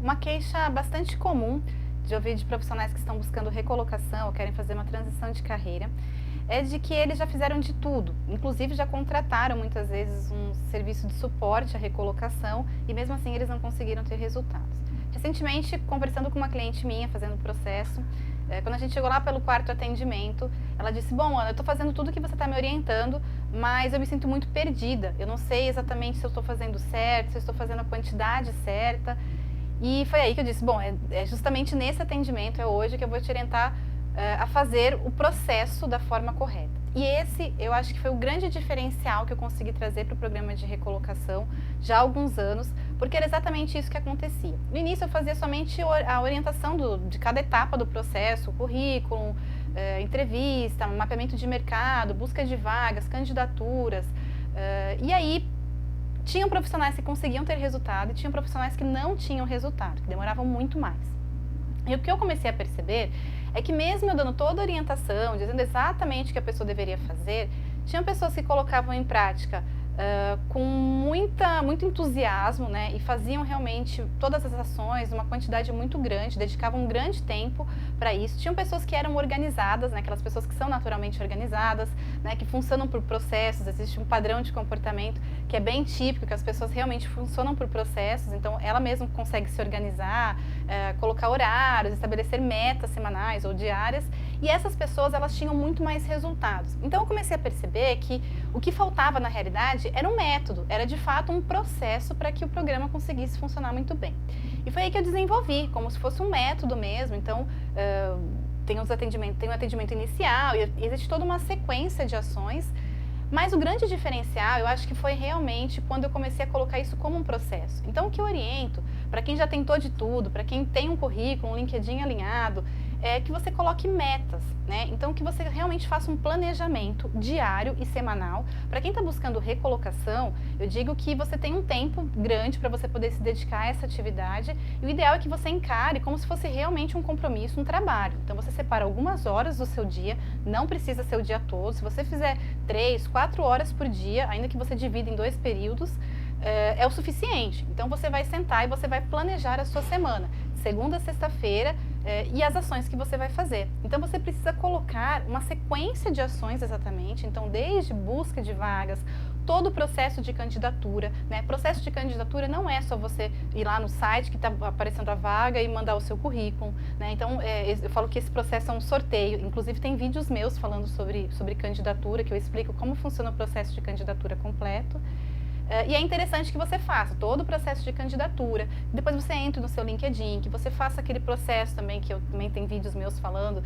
uma queixa bastante comum de ouvir de profissionais que estão buscando recolocação ou querem fazer uma transição de carreira, é de que eles já fizeram de tudo, inclusive já contrataram muitas vezes um serviço de suporte à recolocação e mesmo assim eles não conseguiram ter resultados. Recentemente, conversando com uma cliente minha, fazendo o processo, quando a gente chegou lá pelo quarto atendimento, ela disse, bom, Ana, eu estou fazendo tudo que você está me orientando, mas eu me sinto muito perdida, eu não sei exatamente se eu estou fazendo certo, se eu estou fazendo a quantidade certa. E foi aí que eu disse, bom, é justamente nesse atendimento, é hoje que eu vou te orientar a fazer o processo da forma correta. E esse, eu acho que foi o grande diferencial que eu consegui trazer para o programa de recolocação já há alguns anos, porque era exatamente isso que acontecia. No início eu fazia somente a orientação de cada etapa do processo, currículo, entrevista, mapeamento de mercado, busca de vagas, candidaturas, e aí tinham profissionais que conseguiam ter resultado e tinham profissionais que não tinham resultado, que demoravam muito mais. E o que eu comecei a perceber é que mesmo eu dando toda a orientação, dizendo exatamente o que a pessoa deveria fazer, tinham pessoas que colocavam em prática com muito entusiasmo, né, e faziam realmente todas as ações, uma quantidade muito grande, dedicavam um grande tempo para isso. Tinham pessoas que eram organizadas, né, aquelas pessoas que são naturalmente organizadas, né, que funcionam por processos, existe um padrão de comportamento que é bem típico, que as pessoas realmente funcionam por processos, então ela mesma consegue se organizar, colocar horários, estabelecer metas semanais ou diárias, e essas pessoas elas tinham muito mais resultados. Então eu comecei a perceber que o que faltava na realidade era um método, era de fato um processo para que o programa conseguisse funcionar muito bem. E foi aí que eu desenvolvi, como se fosse um método mesmo, então tem um atendimento inicial, e existe toda uma sequência de ações, mas o grande diferencial, eu acho que foi realmente quando eu comecei a colocar isso como um processo. Então o que eu oriento, para quem já tentou de tudo, para quem tem um currículo, um LinkedIn alinhado, é que você coloque metas, né? Então que você realmente faça um planejamento diário e semanal. Para quem está buscando recolocação, eu digo que você tem um tempo grande para você poder se dedicar a essa atividade e o ideal é que você encare como se fosse realmente um compromisso, um trabalho. Então você separa algumas horas do seu dia, não precisa ser o dia todo. Se você fizer 3, 4 horas por dia, ainda que você divida em 2 períodos, é o suficiente. Então você vai sentar e você vai planejar a sua semana, segunda a sexta-feira, e as ações que você vai fazer. Então você precisa colocar uma sequência de ações exatamente, então desde busca de vagas, todo o processo de candidatura, né? Processo de candidatura não é só você ir lá no site que está aparecendo a vaga e mandar o seu currículo, né? Então eu falo que esse processo é um sorteio, inclusive tem vídeos meus falando sobre candidatura, que eu explico como funciona o processo de candidatura completo. E é interessante que você faça todo o processo de candidatura, depois você entre no seu LinkedIn, que você faça aquele processo também, que eu também tenho vídeos meus falando,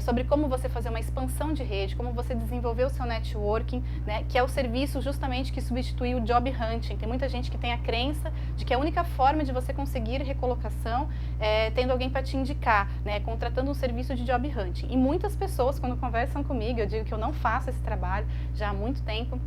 sobre como você fazer uma expansão de rede, como você desenvolver o seu networking, né, que é o serviço justamente que substitui o job hunting. Tem muita gente que tem a crença de que a única forma de você conseguir recolocação é tendo alguém para te indicar, né, contratando um serviço de job hunting. E muitas pessoas, quando conversam comigo, eu digo que eu não faço esse trabalho já há muito tempo.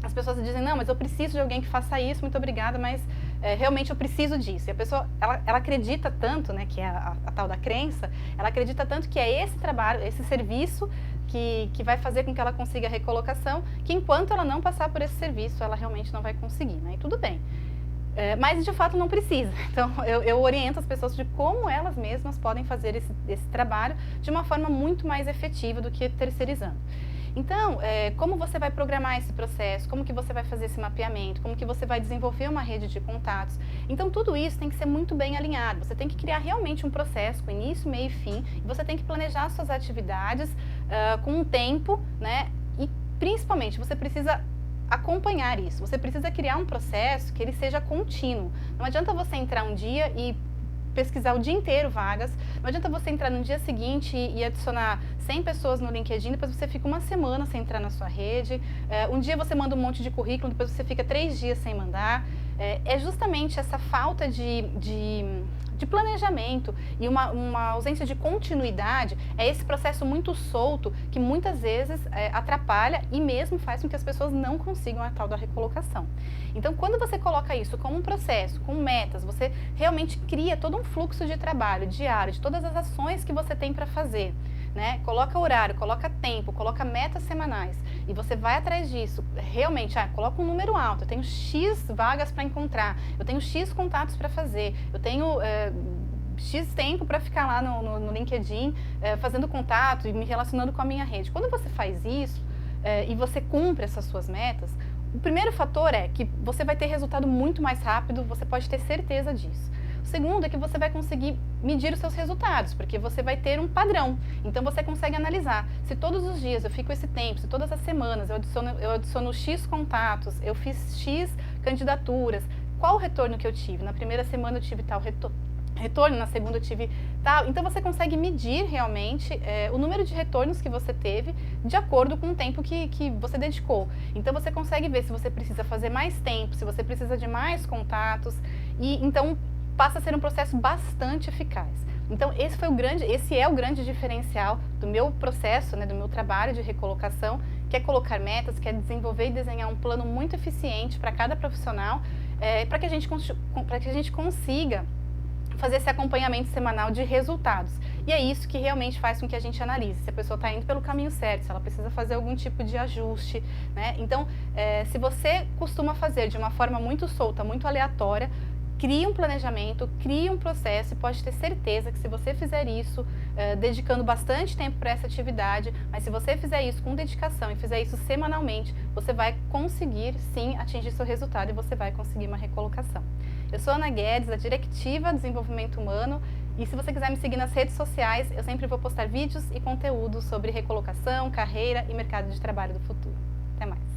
As pessoas dizem, não, mas eu preciso de alguém que faça isso, muito obrigada, mas realmente eu preciso disso. E a pessoa, ela acredita tanto, né, que é a tal da crença, ela acredita tanto que é esse trabalho, esse serviço que vai fazer com que ela consiga a recolocação, que enquanto ela não passar por esse serviço, ela realmente não vai conseguir, né, e tudo bem. Mas de fato não precisa. Então eu oriento as pessoas de como elas mesmas podem fazer esse trabalho de uma forma muito mais efetiva do que terceirizando. Então, como você vai programar esse processo, como que você vai fazer esse mapeamento, como que você vai desenvolver uma rede de contatos. Então, tudo isso tem que ser muito bem alinhado. Você tem que criar realmente um processo com início, meio e fim. E você tem que planejar suas atividades com um tempo, né? E, principalmente, você precisa acompanhar isso. Você precisa criar um processo que ele seja contínuo. Não adianta você entrar um dia e pesquisar o dia inteiro vagas, não adianta você entrar no dia seguinte e adicionar 100 pessoas no LinkedIn, depois você fica uma semana sem entrar na sua rede, um dia você manda um monte de currículo, depois você fica 3 dias sem mandar. É justamente essa falta de planejamento e uma ausência de continuidade, é esse processo muito solto que muitas vezes atrapalha e mesmo faz com que as pessoas não consigam a tal da recolocação. Então, quando você coloca isso como um processo, com metas, você realmente cria todo um fluxo de trabalho diário, de todas as ações que você tem para fazer, né? Coloca horário, coloca tempo, coloca metas semanais e você vai atrás disso. Realmente, coloca um número alto. Eu tenho X vagas para encontrar, eu tenho X contatos para fazer, eu tenho X tempo para ficar lá no LinkedIn fazendo contato e me relacionando com a minha rede. Quando você faz isso e você cumpre essas suas metas, o primeiro fator é que você vai ter resultado muito mais rápido, você pode ter certeza disso. O segundo é que você vai conseguir medir os seus resultados, porque você vai ter um padrão. Então você consegue analisar se todos os dias eu fico esse tempo, se todas as semanas eu adiciono X contatos, eu fiz X candidaturas, qual o retorno que eu tive? Na primeira semana eu tive tal retorno, na segunda eu tive tal. Então você consegue medir realmente o número de retornos que você teve de acordo com o tempo que você dedicou. Então você consegue ver se você precisa fazer mais tempo, se você precisa de mais contatos, e então passa a ser um processo bastante eficaz. Então esse é o grande diferencial do meu processo, né, do meu trabalho de recolocação, que é colocar metas, que é desenvolver e desenhar um plano muito eficiente para cada profissional, para que a gente consiga fazer esse acompanhamento semanal de resultados. E é isso que realmente faz com que a gente analise se a pessoa está indo pelo caminho certo, se ela precisa fazer algum tipo de ajuste, né? Então, se você costuma fazer de uma forma muito solta, muito aleatória, crie um planejamento, crie um processo e pode ter certeza que se você fizer isso, dedicando bastante tempo para essa atividade, mas se você fizer isso com dedicação e fizer isso semanalmente, você vai conseguir sim atingir seu resultado e você vai conseguir uma recolocação. Eu sou Ana Guedes, da Directiva Desenvolvimento Humano, e se você quiser me seguir nas redes sociais, eu sempre vou postar vídeos e conteúdos sobre recolocação, carreira e mercado de trabalho do futuro. Até mais!